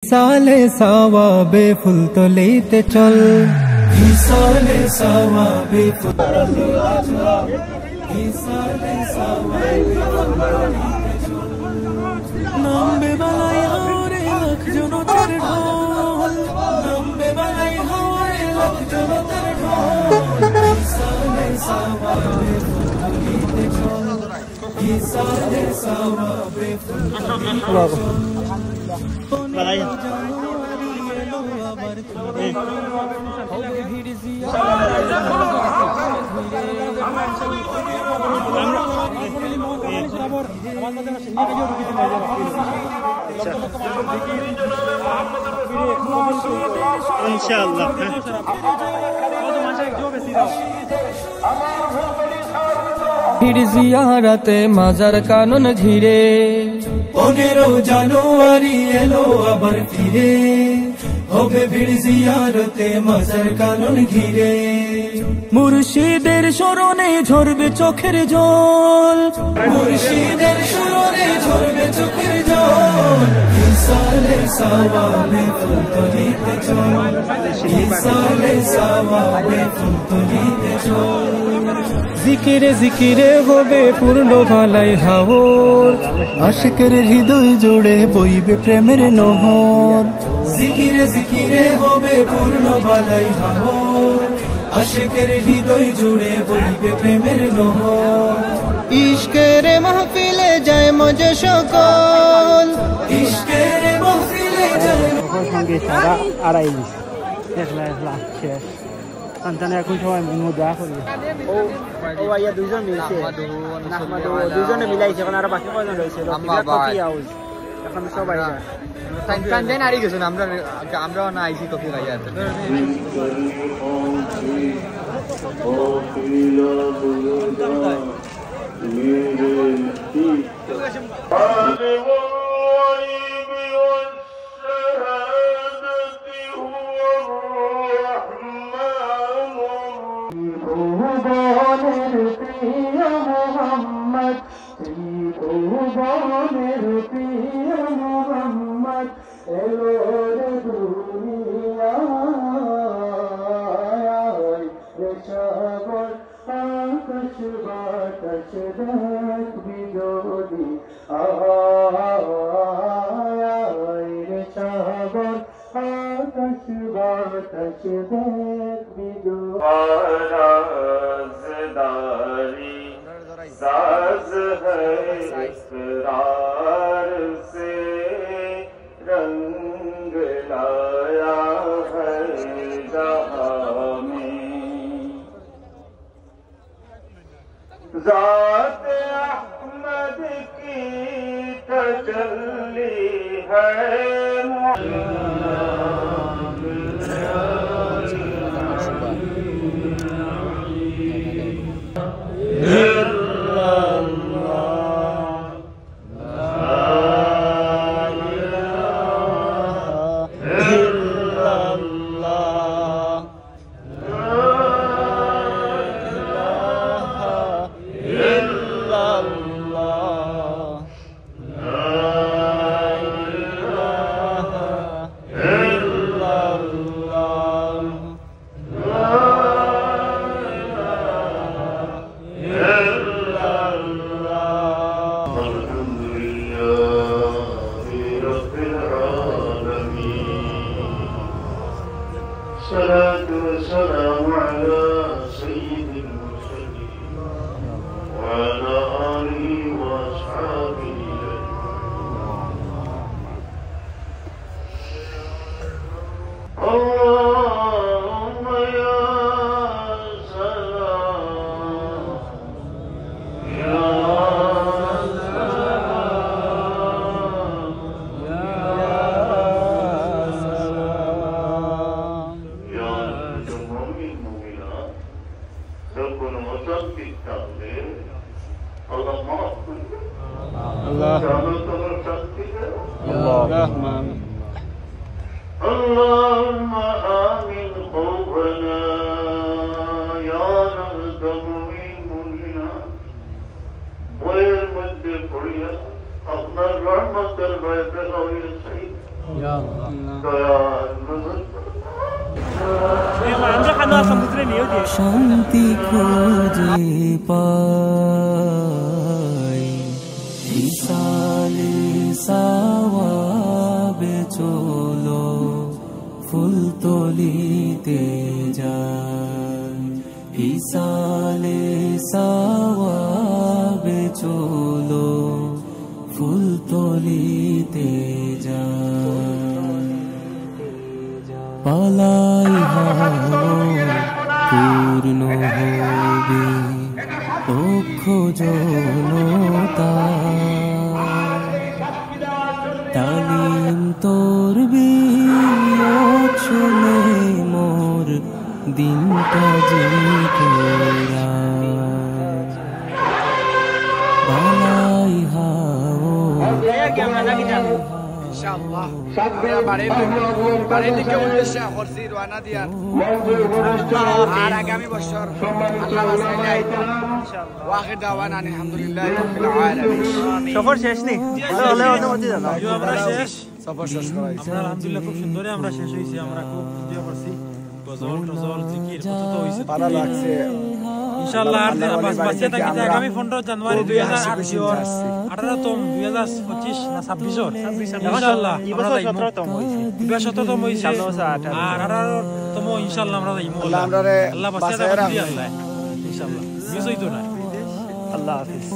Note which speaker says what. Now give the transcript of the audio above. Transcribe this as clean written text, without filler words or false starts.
Speaker 1: সালে সওয়াবে ফুল তলিতে চল, সালে সওয়াবে ফুল তলিতে চল, সালে সওয়াবে ফুল তলিতে চল। নামবে বালাই হাওরে লাখ জনতার ঢল, নামবে বালাই হাওরে লাখ জনতার ঢল, সালে সওয়াবে ফুল তলিতে চল, সালে সওয়াবে ফুল তলিতে চল।
Speaker 2: ইনশাআল্লাহ
Speaker 1: ভিড় জিয়ারাতে মাজার কানন ঘিরে, 15 জানুয়ারি এলো আবার ফিরে, হবে ভিড় জিয়ারতে মাজার কানন ঘিরে। মুর্শিদের স্মরণে ঝরবে চোখের জল, মুর্শিদের স্মরণে ঝরবে চোখের জল, সালে সওয়াবে ফুল তলিতে চল, সালে সওয়াবে ফুল তলিতে চল। জিকিরে জিকিরে হবে পূর্ণ ভালাই হাওর, আশিকের হৃদয় জুড়ে বইবে প্রেমের নহর। জিকিরে জিকিরে হবে পূর্ণ ভালাই হাওর, আশিকের হৃদয় জুড়ে বইবে প্রেমের নহর। ইশকের মাহফিলে যায় মজে সকল, ইশকের মাহফিলে যায়
Speaker 2: সঙ্গে সারা আড়াই একলা শেষ সন্তান এখন সবাই মজা করবে। ও ভাইয়া দুইজন মিলছে, দুইজনে মিলাইছে, এখন আর বাকি কয়জন রয়েছে এখন সবাই দেন আড়ি গেছেন। আমরাও না আইসি কপি ভাইয়া
Speaker 3: साज है इकरार से रंग लाया है जहां में, ज़ात अहमद की तजल्ली है।
Speaker 1: শান্তি খোঁজে পাই ইসালে সাওয়াবে চলো ফুল তলিতে যায় ইসালে সাওয়াবে চলো ফুল তলিতে যায় পালাই পূর্ণ হবে লক্ষ জনতা তালিম তোর বিলে মোর দিনটা যে তোরা বালাই হাও
Speaker 4: ইনশাআল্লাহ বাড়ির দিকে উদ্দেশ্যে করছি রওনা দিয়ার আর আগামী বছর আল্লাহ বাসাইলে ইনশাআল্লাহ ওয়াখির দাওয়ানা আলহামদুলিল্লাহি রাব্বিল আলামিন
Speaker 2: সফর শেষ নেই হলে অনুমতি দাও
Speaker 4: আমরা শেষ সফর শেষ করাইছি
Speaker 5: আমরা আলহামদুলিল্লাহ খুব সুন্দর আমরা শেষ হইছে আমরা খুব এনজয় করছি গজল জিকির কত তো হইছে
Speaker 4: ভালো লাগছে
Speaker 5: ইনশাআল্লাহ আর বাসে থাকি আগামী 15 জানুয়ারি 2018 2025 না 26 ইনশাআল্লাহ আমরা যাইমু 17তম হইছে আর 18তম ইনশাআল্লাহ আমরা যাইমু আল্লাহ বাসে থাকি ইনশাআল্লাহ মিস হইতো না
Speaker 2: আল্লাহ হাফেজ